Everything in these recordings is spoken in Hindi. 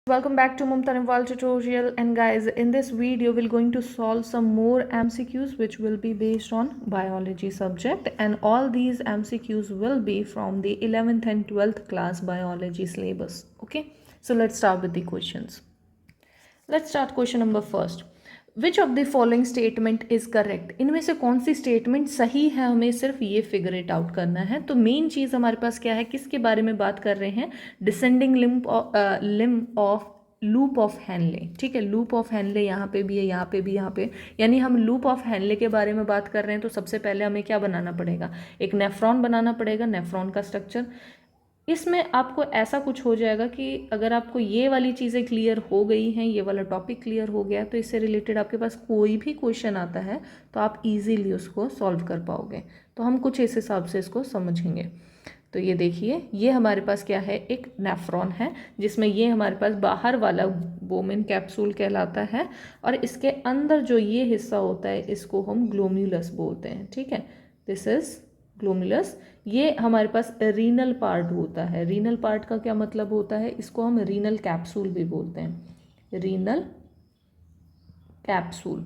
Welcome back to Mumta Nimwal tutorial, and guys, in this video we're going to solve some more MCQs which will be based on biology subject, and all these MCQs will be from the 11th and 12th class biology syllabus. Okay, so let's start with the questions. Let's start question number first. Which of the following statement is correct? इनमें से कौन सी स्टेटमेंट सही है, हमें सिर्फ ये फिगर इट आउट करना है। तो मेन चीज़ हमारे पास क्या है, किसके बारे में बात कर रहे हैं? Descending limb of loop of Henle. ठीक है, लूप ऑफ हैनले यहाँ पे भी है, यहाँ पे भी, यहाँ पे, यानी हम लूप ऑफ हैनले के बारे में बात कर रहे हैं। तो सबसे पहले हमें क्या बनाना पड़ेगा? एक नेफ्रॉन बनाना पड़ेगा, नेफ्रॉन का स्ट्रक्चर। इसमें आपको ऐसा कुछ हो जाएगा कि अगर आपको ये वाली चीज़ें क्लियर हो गई हैं, ये वाला टॉपिक क्लियर हो गया, तो इससे रिलेटेड आपके पास कोई भी क्वेश्चन आता है तो आप इजीली उसको सॉल्व कर पाओगे। तो हम कुछ इस हिसाब से इसको समझेंगे। तो ये देखिए, ये हमारे पास क्या है, एक नेफ्रॉन है, जिसमें ये हमारे पास बाहर वाला बोमेन कैप्सूल कहलाता है, और इसके अंदर जो ये हिस्सा होता है इसको हम ग्लोम्युलस बोलते हैं। ठीक है, दिस इज ग्लोम्युलस। ये हमारे पास रीनल पार्ट होता है। रीनल पार्ट का क्या मतलब होता है? इसको हम रीनल कैप्सूल भी बोलते हैं, रीनल कैप्सूल।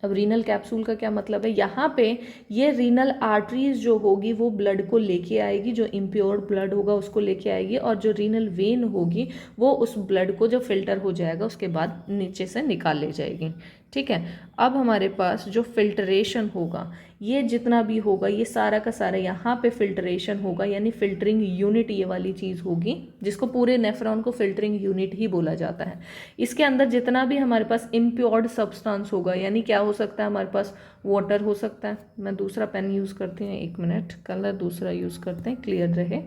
अब रीनल कैप्सूल का क्या मतलब है? यहाँ पे ये रीनल आर्टरीज जो होगी वो ब्लड को लेके आएगी, जो इम्प्योर ब्लड होगा उसको लेके आएगी, और जो रीनल वेन होगी वो उस ब्लड को जो फिल्टर हो जाएगा उसके बाद नीचे से निकाल ले जाएगी। ठीक है, अब हमारे पास जो फिल्टरेशन होगा, ये जितना भी होगा ये सारा का सारा यहाँ पे फिल्टरेशन होगा, यानी फिल्टरिंग यूनिट ये वाली चीज़ होगी, जिसको पूरे नेफ्रॉन को फिल्टरिंग यूनिट ही बोला जाता है। इसके अंदर जितना भी हमारे पास इम्प्योर्ड सब्सटेंस होगा, यानी क्या हो सकता है हमारे पास? वाटर हो सकता है। मैं दूसरा पेन यूज़ करती हूँ, एक मिनट, कलर दूसरा यूज़ करते हैं, क्लियर रहे।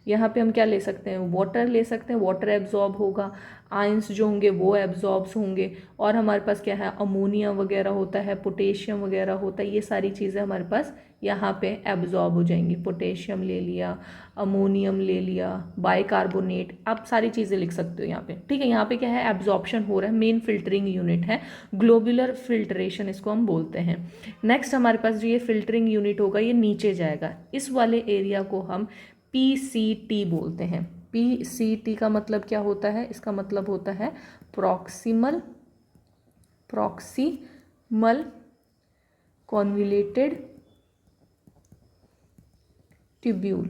यहाँ पे हम क्या ले सकते हैं? वाटर ले सकते हैं, वाटर एब्जॉर्ब होगा, आयंस जो होंगे वो एब्जॉर्ब्स होंगे, और हमारे पास क्या है, अमोनिया वगैरह होता है, पोटेशियम वगैरह होता है, ये सारी चीज़ें हमारे पास यहाँ पे एब्जॉर्ब हो जाएंगी। पोटेशियम ले लिया, अमोनियम ले लिया, बाइकार्बोनेट, आप सारी चीज़ें लिख सकते हो यहाँ पे। ठीक है, यहाँ पे क्या है, एब्जॉर्प्शन हो रहा है, मेन फिल्टरिंग यूनिट है, ग्लोबुलर फिल्ट्रेशन इसको हम बोलते हैं। नेक्स्ट हमारे पास जो ये फिल्टरिंग यूनिट होगा ये नीचे जाएगा, इस वाले एरिया को हम PCT बोलते हैं। PCT का मतलब क्या होता है? इसका मतलब होता है प्रॉक्सिमल कॉन्वुलेटेड ट्यूब्यूल।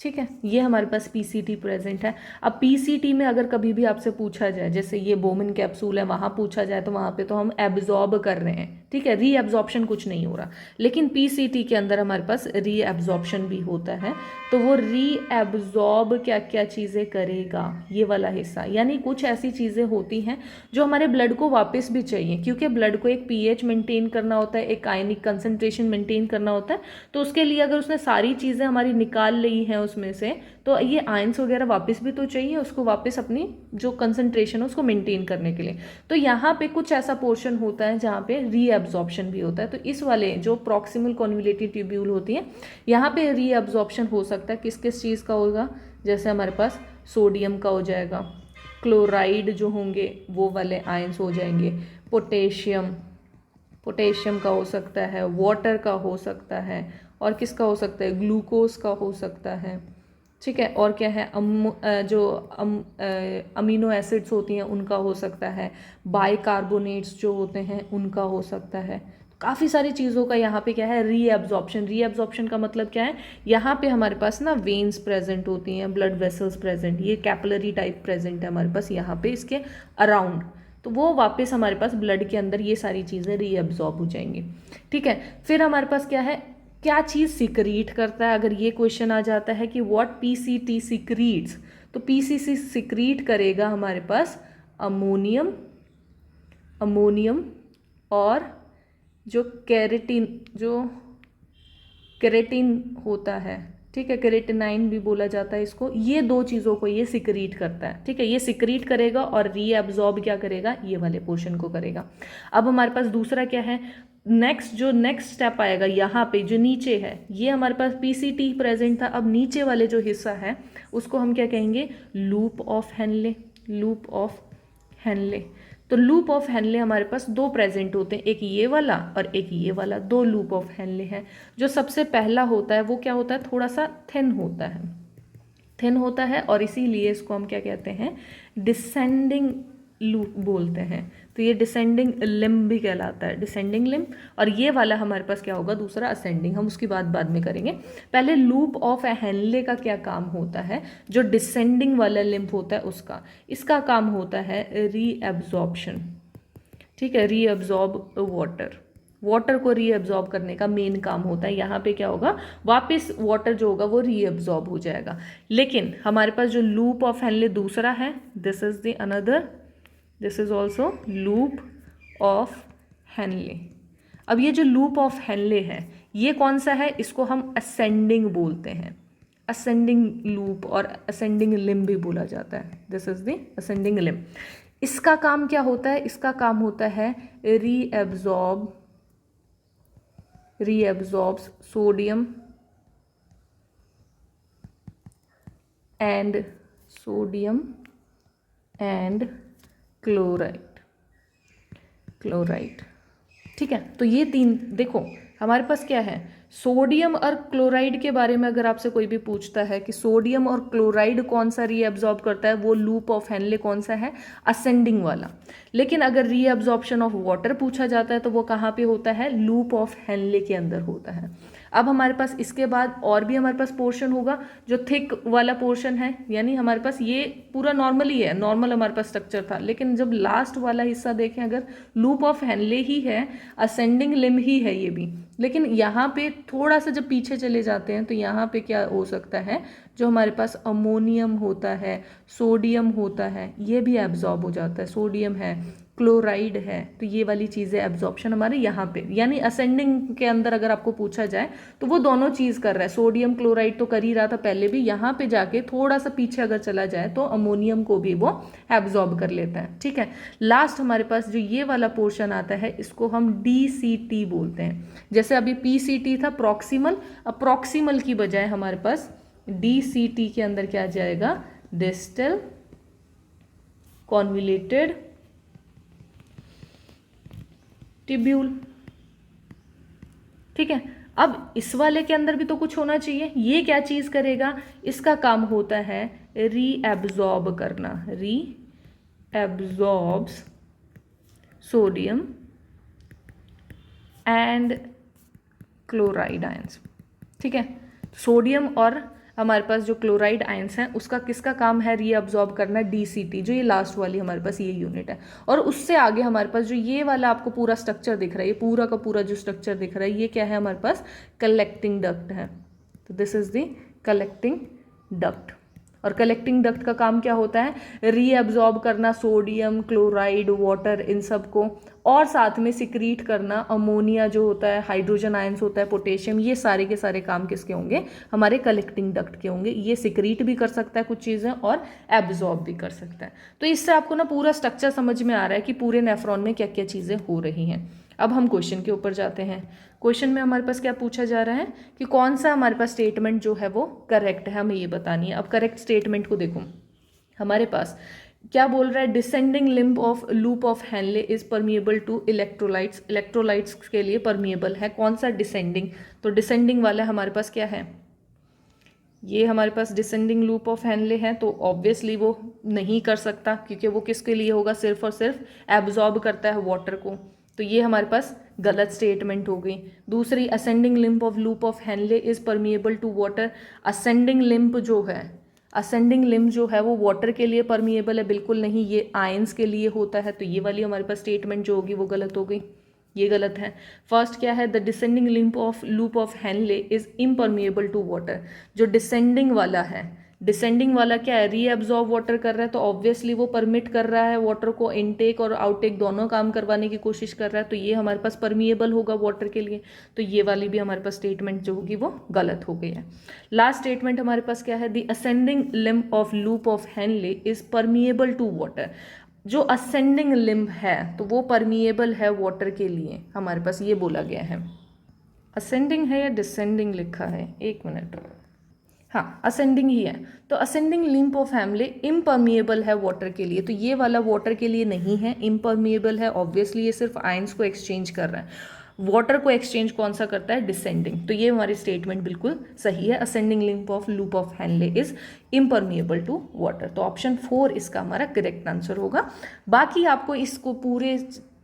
ठीक है, ये हमारे पास PCT प्रेजेंट है। अब PCT में अगर कभी भी आपसे पूछा जाए, जैसे ये बोमन कैप्सूल है, वहाँ पूछा जाए तो वहाँ पे तो हम एब्जॉर्ब कर रहे हैं। ठीक है, री एब्जॉर्प्शन कुछ नहीं हो रहा, लेकिन PCT के अंदर हमारे पास री एब्जॉर्प्शन भी होता है। तो वो री एब्जॉर्ब क्या क्या चीज़ें करेगा, ये वाला हिस्सा, यानी कुछ ऐसी चीज़ें होती हैं जो हमारे ब्लड को वापस भी चाहिए, क्योंकि ब्लड को एक pH मेंटेन करना होता है, एक आयनिक कंसंट्रेशन मेंटेन करना होता है। तो उसके लिए अगर उसने सारी चीज़ें हमारी निकाल ली हैं उसमें से, तो ये आयंस वगैरह वापस भी तो चाहिए उसको, वापस अपनी जो कंसंट्रेशन है उसको मेंटेन करने के लिए। तो यहाँ पे कुछ ऐसा पोर्शन होता है जहाँ पे री एब्जॉर्प्शन भी होता है। तो इस वाले जो प्रॉक्सिमल कॉन्वुलेटेड ट्यूब्यूल होती है, यहाँ पे री एब्जॉर्प्शन हो सकता है। किस किस चीज़ का होगा? जैसे हमारे पास सोडियम का हो जाएगा, क्लोराइड जो होंगे वो वाले आयंस हो जाएंगे, पोटेशियम का हो सकता है, वाटर का हो सकता है, और किसका हो सकता है? ग्लूकोज का हो सकता है। ठीक है, और क्या है, अमीनो एसिड्स होती हैं उनका हो सकता है, बाइकार्बोनेट्स जो होते हैं उनका हो सकता है। काफ़ी सारी चीज़ों का यहाँ पे क्या है, री एब्जॉर्प्शन का मतलब क्या है, यहाँ पे हमारे पास ना वेन्स प्रेजेंट होती हैं, ब्लड वेसल्स प्रेजेंट, ये कैपिलरी टाइप प्रेजेंट है हमारे पास यहाँ पे इसके अराउंड। तो वो वापस हमारे पास ब्लड के अंदर ये सारी चीज़ें री एब्जॉर्ब हो जाएंगी। ठीक है, फिर हमारे पास क्या है, क्या चीज़ सिक्रीट करता है? अगर ये क्वेश्चन आ जाता है कि व्हाट PCT सिक्रीट्स, तो PCT सिक्रीट करेगा हमारे पास अमोनियम और जो केरेटिन होता है। ठीक है, केरेटिनाइन भी बोला जाता है इसको। ये दो चीज़ों को ये सिक्रीट करता है। ठीक है, ये सिक्रीट करेगा और री एब्जॉर्ब क्या करेगा, ये वाले पोर्शन को करेगा। अब हमारे पास दूसरा क्या है, नेक्स्ट स्टेप आएगा, यहाँ पे जो नीचे है, ये हमारे पास PCT प्रेजेंट था। अब नीचे वाले जो हिस्सा है उसको हम क्या कहेंगे, लूप ऑफ हैनले। तो लूप ऑफ हैनले हमारे पास दो प्रेजेंट होते हैं, एक ये वाला और एक ये वाला, दो लूप ऑफ हैनले हैं। जो सबसे पहला होता है वो क्या होता है, थोड़ा सा थिन होता है। थिन होता है और इसीलिए इसको हम क्या कहते हैं, डिसेंडिंग लूप बोलते हैं। तो ये डिसेंडिंग लिम्ब भी कहलाता है, डिसेंडिंग लिम्ब। और ये वाला हमारे पास क्या होगा, दूसरा असेंडिंग, हम उसकी बात बाद में करेंगे। पहले लूप ऑफ हेनले का क्या काम होता है, जो डिसेंडिंग वाला लिम्ब होता है उसका, इसका काम होता है रीएब्जॉर्प्शन। ठीक है, रीअब्जॉर्ब वाटर को रीअब्जॉर्ब करने का मेन काम होता है। यहाँ पे क्या होगा, वापस वाटर जो होगा वो रीअब्जॉर्ब हो जाएगा। लेकिन हमारे पास जो लूप ऑफ हेनले दूसरा है, this is the another, this is also loop of Henley. अब ये जो लूप ऑफ हेनले है ये कौन सा है, इसको हम असेंडिंग बोलते हैं, असेंडिंग लूप और असेंडिंग लिम्ब भी बोला जाता है। This is the ascending limb. इसका काम क्या होता है, इसका काम होता है रीअब्जॉर्ब्स सोडियम एंड क्लोराइड। ठीक है, तो ये तीन देखो हमारे पास क्या है, सोडियम और क्लोराइड के बारे में अगर आपसे कोई भी पूछता है कि सोडियम और क्लोराइड कौन सा रीअब्जॉर्ब करता है, वो लूप ऑफ हेनले कौन सा है, असेंडिंग वाला। लेकिन अगर रीअब्जॉर्प्शन ऑफ वाटर पूछा जाता है तो वो कहाँ पे होता है, लूप ऑफ हेनले के अंदर होता है। अब हमारे पास इसके बाद और भी हमारे पास पोर्शन होगा जो थिक वाला पोर्शन है, यानी हमारे पास ये पूरा नॉर्मल ही है, नॉर्मल हमारे पास स्ट्रक्चर था। लेकिन जब लास्ट वाला हिस्सा देखें, अगर लूप ऑफ हेनले ही है, असेंडिंग लिम्ब ही है ये भी, लेकिन यहाँ पे थोड़ा सा जब पीछे चले जाते हैं तो यहाँ पे क्या हो सकता है, जो हमारे पास अमोनियम होता है, सोडियम होता है, ये भी एब्जॉर्ब हो जाता है। सोडियम है, क्लोराइड है, तो ये वाली चीज़ें एब्जॉर्प्शन हमारे यहाँ पे, यानी असेंडिंग के अंदर अगर आपको पूछा जाए तो वो दोनों चीज़ कर रहा है। सोडियम क्लोराइड तो कर ही रहा था पहले भी, यहाँ पे जाके थोड़ा सा पीछे अगर चला जाए तो अमोनियम को भी वो एब्जॉर्ब कर लेता है। ठीक है, लास्ट हमारे पास जो ये वाला पोर्शन आता है इसको हम DCT बोलते हैं। जैसे अभी PCT था प्रॉक्सिमल, अब प्रॉक्सिमल की बजाय हमारे पास DCT के अंदर क्या आ जाएगा, डिस्टल कॉन्वुलेटेड ट्यूब्यूल। ठीक है, अब इस वाले के अंदर भी तो कुछ होना चाहिए। ये क्या चीज करेगा, इसका काम होता है रीएब्जॉर्ब करना, रीएब्जॉर्ब्स सोडियम एंड क्लोराइड आयंस। ठीक है, सोडियम और हमारे पास जो क्लोराइड आयंस हैं उसका किसका काम है, रीअब्जॉर्ब करना, DCT, जो ये लास्ट वाली हमारे पास ये यूनिट है। और उससे आगे हमारे पास जो ये वाला आपको पूरा स्ट्रक्चर दिख रहा है, ये पूरा का पूरा जो स्ट्रक्चर दिख रहा है, ये क्या है, हमारे पास कलेक्टिंग डक्ट है। तो this is the collecting duct. और कलेक्टिंग डक्ट का काम क्या होता है, रीअब्जॉर्ब करना सोडियम, क्लोराइड, वाटर, इन सब को, और साथ में सिक्रीट करना अमोनिया जो होता है, हाइड्रोजन आयंस होता है, पोटेशियम, ये सारे के सारे काम किसके होंगे, हमारे कलेक्टिंग डक्ट के होंगे। ये सिक्रीट भी कर सकता है कुछ चीज़ें और एब्जॉर्ब भी कर सकता है। तो इससे आपको ना पूरा स्ट्रक्चर समझ में आ रहा है कि पूरे नेफ्रॉन में क्या क्या चीज़ें हो रही हैं। अब हम क्वेश्चन के ऊपर जाते हैं। क्वेश्चन में हमारे पास क्या पूछा जा रहा है कि कौन सा हमारे पास स्टेटमेंट जो है वो करेक्ट है, हमें ये बतानी है। अब करेक्ट स्टेटमेंट को देखो, हमारे पास क्या बोल रहा है, descending limb of loop of Henle is permeable to electrolytes. Electrolytes के लिए परमिएबल है, कौन सा, डिसेंडिंग। तो डिसेंडिंग वाला हमारे पास क्या है, ये हमारे पास डिसेंडिंग लूप ऑफ हेनले है, तो ऑब्वियसली वो नहीं कर सकता क्योंकि वो किसके लिए होगा, सिर्फ और सिर्फ एब्जॉर्ब करता है वाटर को। तो ये हमारे पास गलत स्टेटमेंट हो गई। दूसरी, ascending limb of loop of Henle is permeable to water. Ascending limb जो है, असेंडिंग लिम्ब जो है वो वाटर के लिए परमिएबल है, बिल्कुल नहीं, ये आयंस के लिए होता है। तो ये वाली हमारे पास स्टेटमेंट जो होगी वो गलत हो गई, ये गलत है। फर्स्ट क्या है, the descending limb of loop of Henle is impermeable to water. जो डिसेंडिंग वाला है, डिसेंडिंग वाला क्या है, रीअब्जॉर्ब वाटर कर रहा है, तो ऑब्वियसली वो परमिट कर रहा है वाटर को, इनटेक और आउटटेक दोनों काम करवाने की कोशिश कर रहा है, तो ये हमारे पास परमिएबल होगा वाटर के लिए। तो ये वाली भी हमारे पास स्टेटमेंट जो होगी वो गलत हो गई है। लास्ट स्टेटमेंट हमारे पास क्या है, the ascending limb of loop of Henle is permeable to water. जो असेंडिंग लिम्ब है तो वो परमिएबल है वाटर के लिए, हमारे पास ये बोला गया है। असेंडिंग है या डिसेंडिंग लिखा है, एक मिनट, हाँ असेंडिंग ही है। तो ascending limb of Henle impermeable है वाटर के लिए, तो ये वाला वाटर के लिए नहीं है, इम्परमिएबल है। ऑब्वियसली ये सिर्फ आयंस को एक्सचेंज कर रहा है। वाटर को एक्सचेंज कौन सा करता है, डिसेंडिंग। तो ये हमारी स्टेटमेंट बिल्कुल सही है, ascending link of loop of Henle is impermeable to water. तो ऑप्शन 4 इसका हमारा करेक्ट आंसर होगा। बाकी आपको इसको पूरे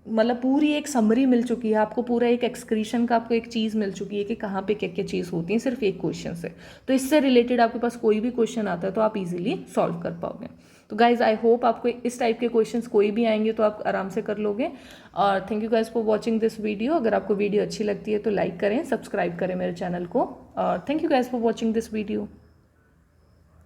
मतलब पूरी एक समरी मिल चुकी है, आपको पूरा एक एक्सक्रीशन का आपको एक चीज़ मिल चुकी है कि कहाँ पे क्या क्या चीज़ होती है, सिर्फ एक क्वेश्चन से। तो इससे रिलेटेड आपके पास कोई भी क्वेश्चन आता है तो आप इजीली सॉल्व कर पाओगे। तो गाइज आई होप आपको इस टाइप के क्वेश्चंस कोई भी आएंगे तो आप आराम से कर लोगे। और thank you guys for watching this video. अगर आपको वीडियो अच्छी लगती है तो लाइक करें, सब्सक्राइब करें मेरे चैनल को। और thank you guys for watching this video.